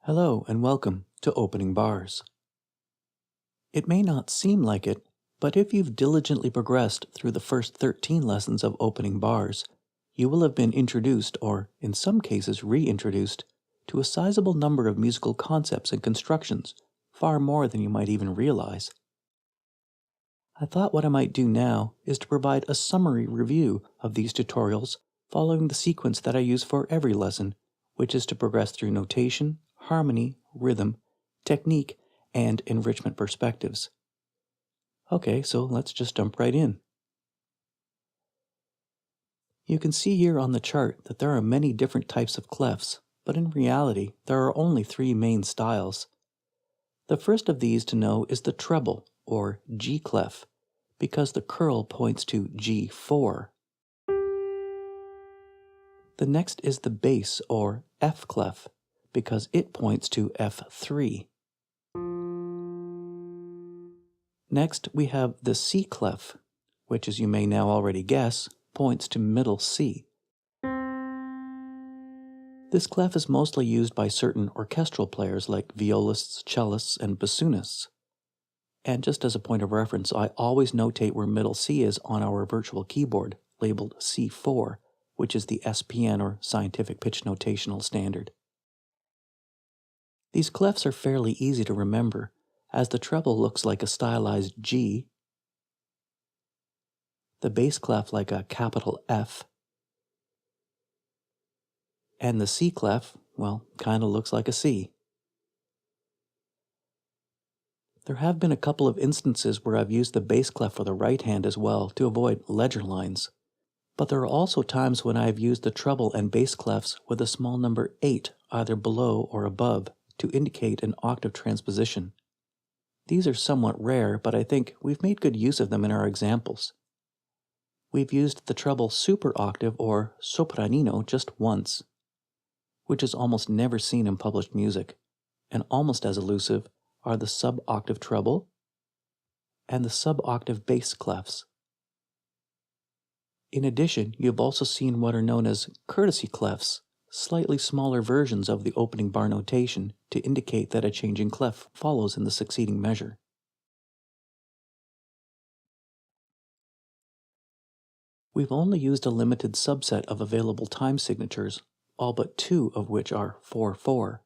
Hello and welcome to Opening Bars. It may not seem like it, but if you've diligently progressed through the first 13 lessons of opening bars, you will have been introduced, or in some cases reintroduced, to a sizable number of musical concepts and constructions, far more than you might even realize. I thought what I might do now is to provide a summary review of these tutorials following the sequence that I use for every lesson, which is to progress through notation, harmony, rhythm, technique, and enrichment perspectives. Okay, so let's just jump right in. You can see here on the chart that there are many different types of clefs, but in reality, there are only three main styles. The first of these to know is the treble, or G clef, because the curl points to G4. The next is the bass, or F clef, because it points to F3. Next, we have the C clef, which, as you may now already guess, points to middle C. This clef is mostly used by certain orchestral players like violists, cellists, and bassoonists. And just as a point of reference, I always notate where middle C is on our virtual keyboard, labeled C4, which is the SPN, or Scientific Pitch Notational Standard. These clefs are fairly easy to remember, as the treble looks like a stylized G, the bass clef like a capital F, and the C clef, well, kinda looks like a C. There have been a couple of instances where I've used the bass clef for the right hand as well to avoid ledger lines, but there are also times when I have used the treble and bass clefs with a small number 8 either below or above to indicate an octave transposition. These are somewhat rare, but I think we've made good use of them in our examples. We've used the treble super octave, or sopranino, just once, which is almost never seen in published music, and almost as elusive are the sub-octave treble and the sub-octave bass clefs. In addition, you've also seen what are known as courtesy clefs, slightly smaller versions of the opening bar notation to indicate that a changing clef follows in the succeeding measure. We've only used a limited subset of available time signatures, all but 2 of which are 4/4.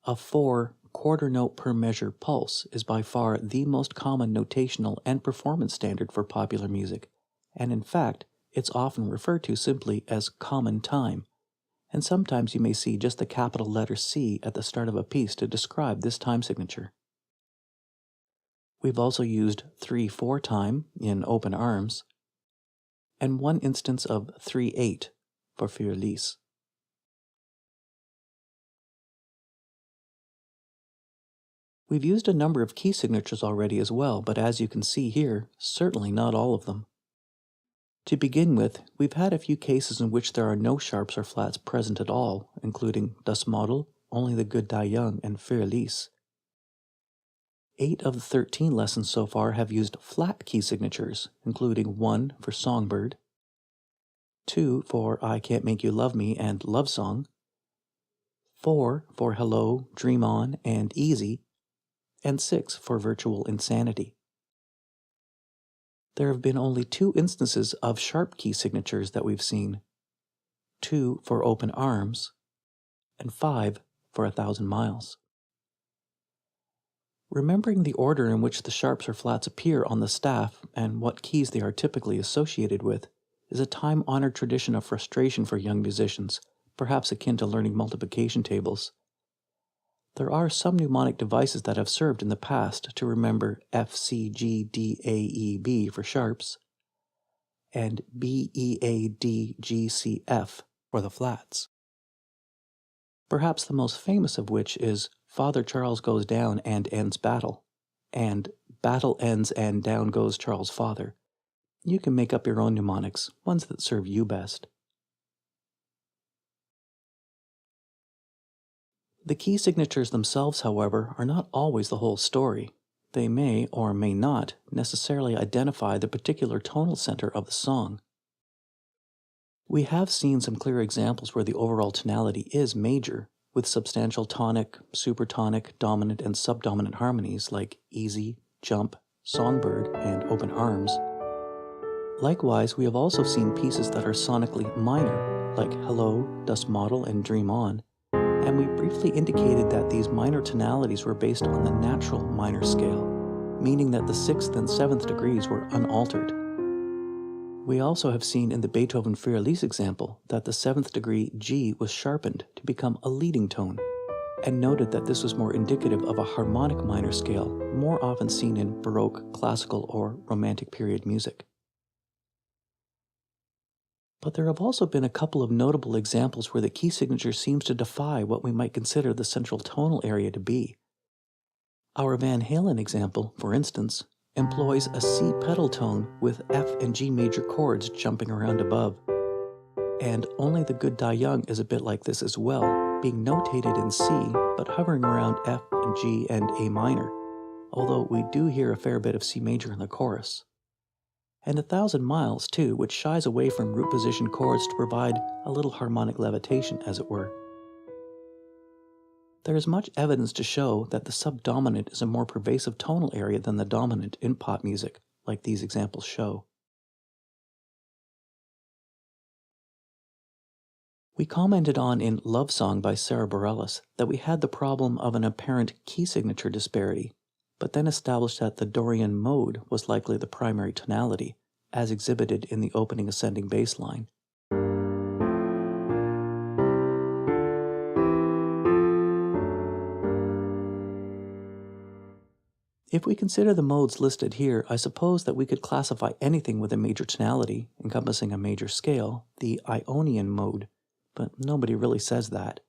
A 4 quarter note per measure pulse is by far the most common notational and performance standard for popular music, and in fact, it's often referred to simply as common time, and sometimes you may see just the capital letter C at the start of a piece to describe this time signature. We've also used 3/4 time in open arms, and one instance of 3/8 for für Lies. We've used a number of key signatures already as well, but as you can see here, certainly not all of them. To begin with, we've had a few cases in which there are no sharps or flats present at all, including Das Model, Only the Good Die Young, and Für Lies. 8 of the 13 lessons so far have used flat key signatures, including 1 for Songbird, 2 for I Can't Make You Love Me and Love Song, 4 for Hello, Dream On, and Easy, and 6 for Virtual Insanity. There have been only 2 instances of sharp key signatures that we've seen, 2 for Open Arms, and 5 for 1,000 Miles. Remembering the order in which the sharps or flats appear on the staff and what keys they are typically associated with is a time-honored tradition of frustration for young musicians, perhaps akin to learning multiplication tables. There are some mnemonic devices that have served in the past to remember F, C, G, D, A, E, B for sharps, and B, E, A, D, G, C, F for the flats. Perhaps the most famous of which is Father Charles Goes Down and Ends Battle, and Battle Ends and Down Goes Charles Father. You can make up your own mnemonics, ones that serve you best. The key signatures themselves, however, are not always the whole story. They may or may not necessarily identify the particular tonal center of the song. We have seen some clear examples where the overall tonality is major, with substantial tonic, supertonic, dominant, and subdominant harmonies like easy, jump, songbird, and open arms. Likewise, we have also seen pieces that are sonically minor, like Hello, Dust Model, and Dream On, and we briefly indicated that these minor tonalities were based on the natural minor scale, meaning that the 6th and 7th degrees were unaltered. We also have seen in the Beethoven Für Elise example that the 7th degree G was sharpened to become a leading tone, and noted that this was more indicative of a harmonic minor scale, more often seen in Baroque, classical, or Romantic period music. But there have also been a couple of notable examples where the key signature seems to defy what we might consider the central tonal area to be. Our Van Halen example, for instance, employs a C pedal tone with F and G major chords jumping around above. And Only the Good Die Young is a bit like this as well, being notated in C but hovering around F and G and A minor, although we do hear a fair bit of C major in the chorus. And 1,000 Miles too, which shies away from root position chords to provide a little harmonic levitation, as it were. There is much evidence to show that the subdominant is a more pervasive tonal area than the dominant in pop music, like these examples show. We commented on in Love Song by Sarah Bareilles that we had the problem of an apparent key signature disparity, but then established that the Dorian mode was likely the primary tonality, as exhibited in the opening ascending bass line. If we consider the modes listed here, I suppose that we could classify anything with a major tonality, encompassing a major scale, the Ionian mode, but nobody really says that.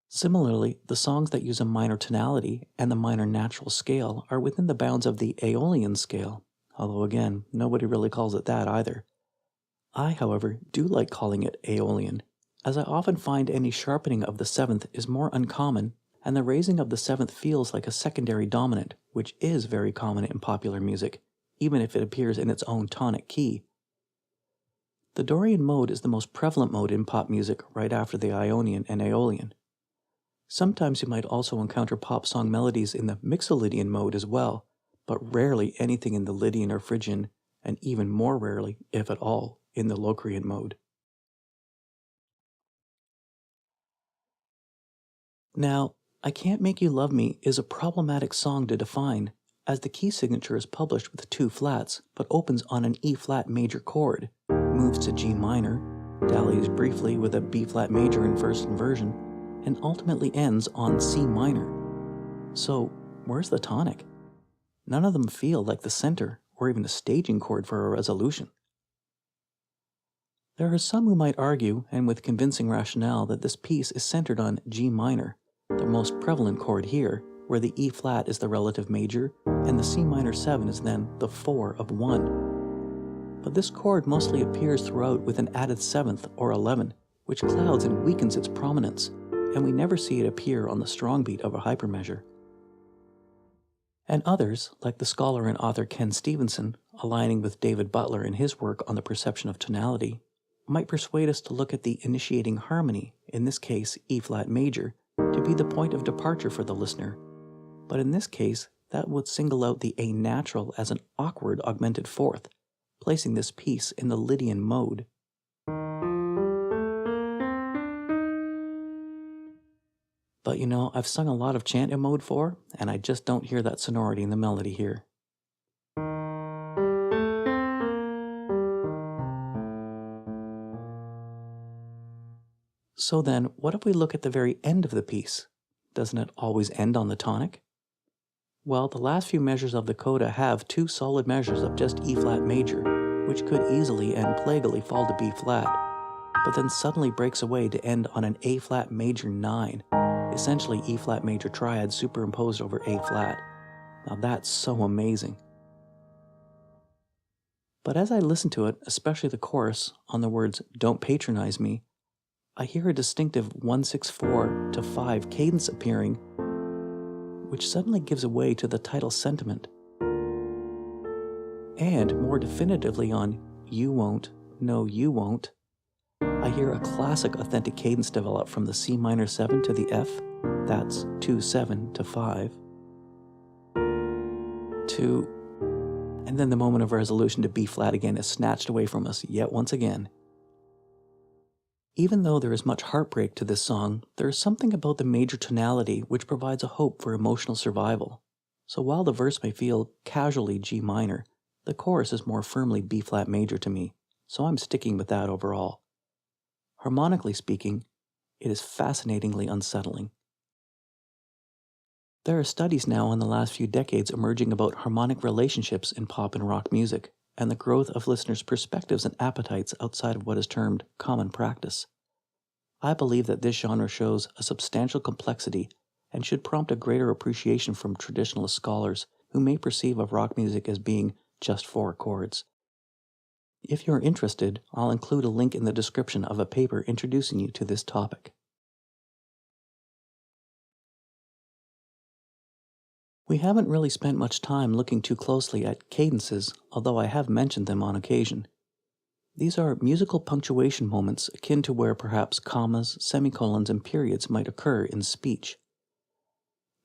Similarly, the songs that use a minor tonality and the minor natural scale are within the bounds of the Aeolian scale, although again, nobody really calls it that either. I, however, do like calling it Aeolian, as I often find any sharpening of the 7th is more uncommon, and the raising of the 7th feels like a secondary dominant, which is very common in popular music, even if it appears in its own tonic key. The Dorian mode is the most prevalent mode in pop music right after the Ionian and Aeolian. Sometimes you might also encounter pop song melodies in the Mixolydian mode as well, but rarely anything in the Lydian or Phrygian, and even more rarely, if at all, in the Locrian mode. Now, I Can't Make You Love Me is a problematic song to define, as the key signature is published with 2 flats, but opens on an E-flat major chord, moves to G minor, dallies briefly with a B-flat major in first inversion, and ultimately ends on C minor. So, where's the tonic? None of them feel like the center, or even a staging chord for a resolution. There are some who might argue, and with convincing rationale, that this piece is centered on G minor, the most prevalent chord here, where the E-flat is the relative major, and the C minor 7 is then the 4 of 1. But this chord mostly appears throughout with an added 7th or 11, which clouds and weakens its prominence, and we never see it appear on the strong beat of a hypermeasure. And others, like the scholar and author Ken Stevenson, aligning with David Butler in his work on the perception of tonality, might persuade us to look at the initiating harmony, in this case E-flat major, to be the point of departure for the listener. But in this case, that would single out the A natural as an awkward augmented 4th, placing this piece in the Lydian mode. But you know, I've sung a lot of chant in mode 4, and I just don't hear that sonority in the melody here. So then, what if we look at the very end of the piece? Doesn't it always end on the tonic? Well, the last few measures of the coda have 2 solid measures of just E-flat major, which could easily and plaguily fall to B-flat, but then suddenly breaks away to end on an A-flat major 9, essentially E-flat major triad superimposed over A-flat. Now that's so amazing. But as I listen to it, especially the chorus, on the words "Don't Patronize Me," I hear a distinctive 1/6/4 to 5 cadence appearing, which suddenly gives away to the title sentiment. And more definitively on "You Won't, No You Won't," I hear a classic authentic cadence develop from the C minor 7 to the F, that's 2-7 to 5, to, and then the moment of resolution to B flat again is snatched away from us yet once again. Even though there is much heartbreak to this song, there is something about the major tonality which provides a hope for emotional survival. So while the verse may feel casually G minor, the chorus is more firmly B flat major to me, so I'm sticking with that overall. Harmonically speaking, it is fascinatingly unsettling. There are studies now in the last few decades emerging about harmonic relationships in pop and rock music, and the growth of listeners' perspectives and appetites outside of what is termed common practice. I believe that this genre shows a substantial complexity and should prompt a greater appreciation from traditionalist scholars who may perceive of rock music as being just 4 chords. If you're interested, I'll include a link in the description of a paper introducing you to this topic. We haven't really spent much time looking too closely at cadences, although I have mentioned them on occasion. These are musical punctuation moments akin to where perhaps commas, semicolons, and periods might occur in speech.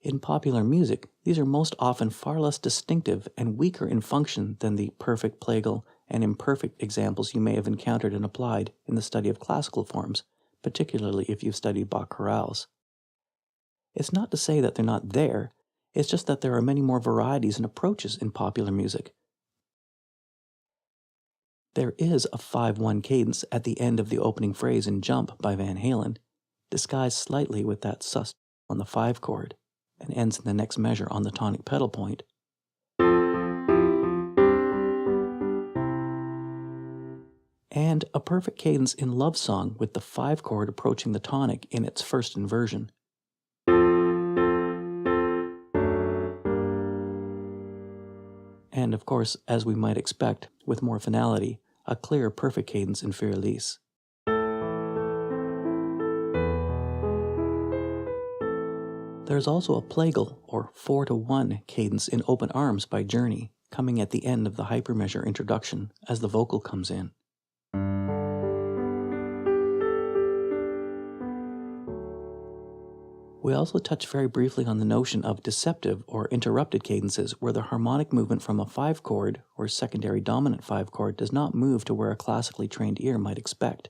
In popular music, these are most often far less distinctive and weaker in function than the perfect, plagal, and imperfect examples you may have encountered and applied in the study of classical forms, particularly if you've studied Bach chorales. It's not to say that they're not there, it's just that there are many more varieties and approaches in popular music. There is a 5-1 cadence at the end of the opening phrase in Jump by Van Halen, disguised slightly with that sus on the 5 chord, and ends in the next measure on the tonic pedal point. And a perfect cadence in Love Song with the 5 chord approaching the tonic in its first inversion. And of course, as we might expect, with more finality, a clear perfect cadence in Für Elise. There's also a plagal, or 4-1 cadence in Open Arms by Journey, coming at the end of the hypermeasure introduction as the vocal comes in. We also touch very briefly on the notion of deceptive or interrupted cadences where the harmonic movement from a 5 chord or secondary dominant 5 chord does not move to where a classically trained ear might expect.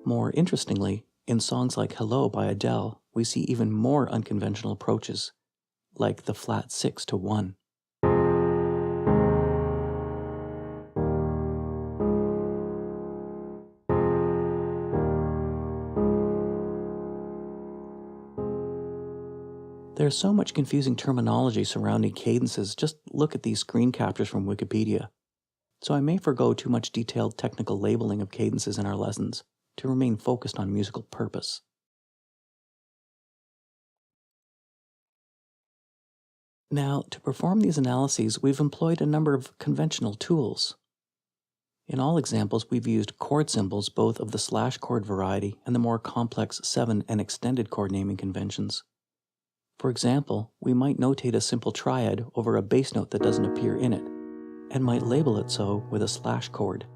More interestingly, in songs like Hello by Adele, we see even more unconventional approaches, like the flat 6-1. There's so much confusing terminology surrounding cadences, just look at these screen captures from Wikipedia. So I may forgo too much detailed technical labeling of cadences in our lessons to remain focused on musical purpose. Now, to perform these analyses, we've employed a number of conventional tools. In all examples, we've used chord symbols both of the slash chord variety and the more complex 7 and extended chord naming conventions. For example, we might notate a simple triad over a bass note that doesn't appear in it, and might label it so with a slash chord.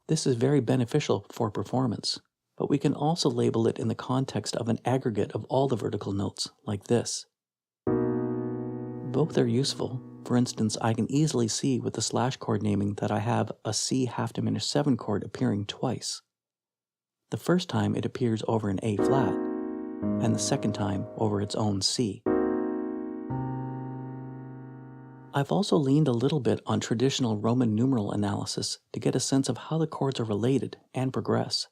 This is very beneficial for performance, but we can also label it in the context of an aggregate of all the vertical notes, like this. Both are useful. For instance, I can easily see with the slash chord naming that I have a C half diminished 7 chord appearing twice. The first time it appears over an A flat, and the second time over its own C. I've also leaned a little bit on traditional Roman numeral analysis to get a sense of how the chords are related and progress.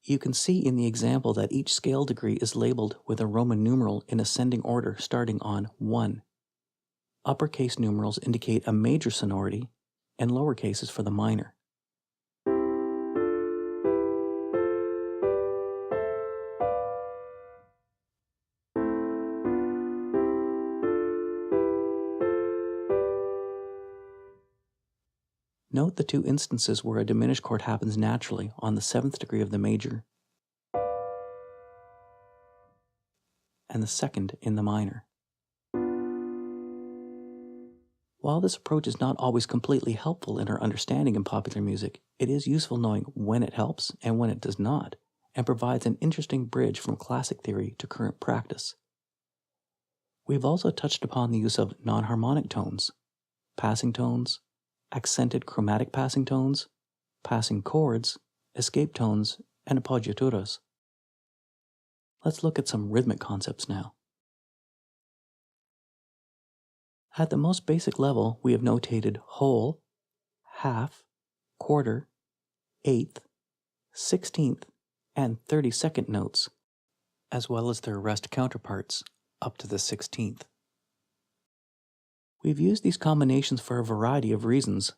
You can see in the example that each scale degree is labeled with a Roman numeral in ascending order starting on 1. Uppercase numerals indicate a major sonority, and lowercase is for the minor. Note the 2 instances where a diminished chord happens naturally on the 7th degree of the major and the 2nd in the minor. While this approach is not always completely helpful in our understanding in popular music, it is useful knowing when it helps and when it does not, and provides an interesting bridge from classic theory to current practice. We've also touched upon the use of non-harmonic tones, passing tones, accented chromatic passing tones, passing chords, escape tones, and appoggiaturas. Let's look at some rhythmic concepts now. At the most basic level, we have notated whole, half, quarter, eighth, 16th, and 32nd notes, as well as their rest counterparts, up to the 16th. We've used these combinations for a variety of reasons,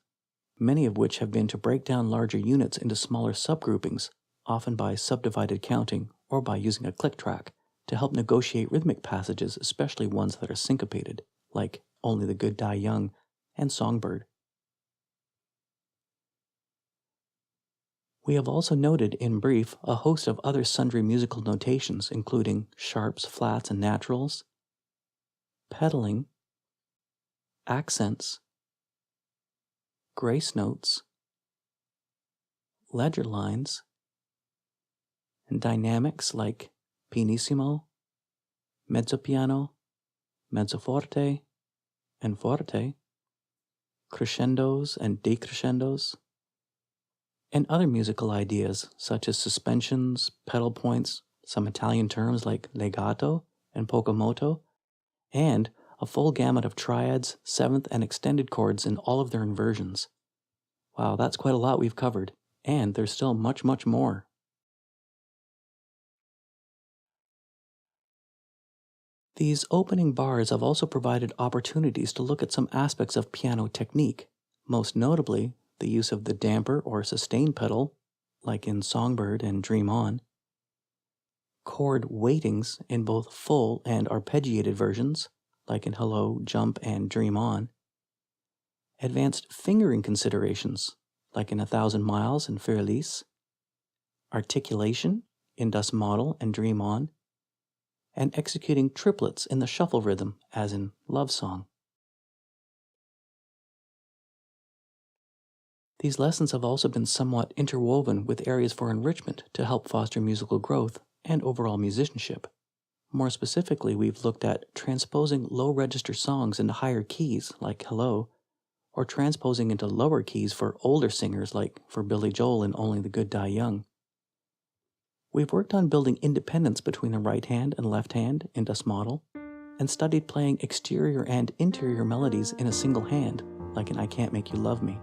many of which have been to break down larger units into smaller subgroupings, often by subdivided counting or by using a click track, to help negotiate rhythmic passages, especially ones that are syncopated, like Only the Good Die Young and Songbird. We have also noted, in brief, a host of other sundry musical notations, including sharps, flats, and naturals, pedaling, accents, grace notes, ledger lines, and dynamics like pianissimo, mezzo piano, mezzo forte, and forte, crescendos and decrescendos, and other musical ideas such as suspensions, pedal points, some Italian terms like legato and poco moto, and a full gamut of triads, seventh, and extended chords in all of their inversions. Wow, that's quite a lot we've covered, and there's still much, much more. These opening bars have also provided opportunities to look at some aspects of piano technique, most notably the use of the damper or sustain pedal, like in Songbird and Dream On, chord weightings in both full and arpeggiated versions, like in Hello, Jump, and Dream On, advanced fingering considerations, like in 1,000 Miles and Für Elise, articulation in Das Model and Dream On, and executing triplets in the shuffle rhythm, as in Love Song. These lessons have also been somewhat interwoven with areas for enrichment to help foster musical growth and overall musicianship. More specifically, we've looked at transposing low-register songs into higher keys, like Hello, or transposing into lower keys for older singers, like for Billy Joel in Only the Good Die Young. We've worked on building independence between the right hand and left hand in Das Model, and studied playing exterior and interior melodies in a single hand, like in I Can't Make You Love Me.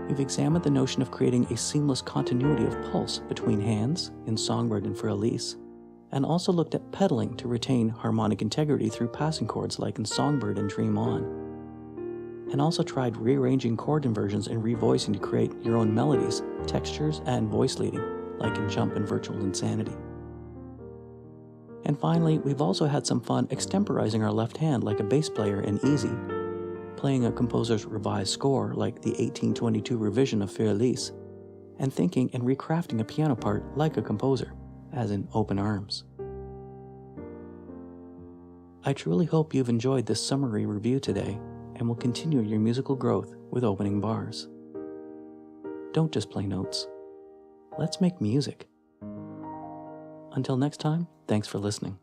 We've examined the notion of creating a seamless continuity of pulse between hands in Songbird and Für Elise, and also looked at pedaling to retain harmonic integrity through passing chords like in Songbird and Dream On, and also tried rearranging chord inversions and revoicing to create your own melodies, textures, and voice leading, like in Jump and Virtual Insanity. And finally, we've also had some fun extemporizing our left hand like a bass player in Easy, playing a composer's revised score like the 1822 revision of Für Elise, and thinking and recrafting a piano part like a composer, as in Open Arms. I truly hope you've enjoyed this summary review today and will continue your musical growth with opening bars. Don't just play notes. Let's make music. Until next time, thanks for listening.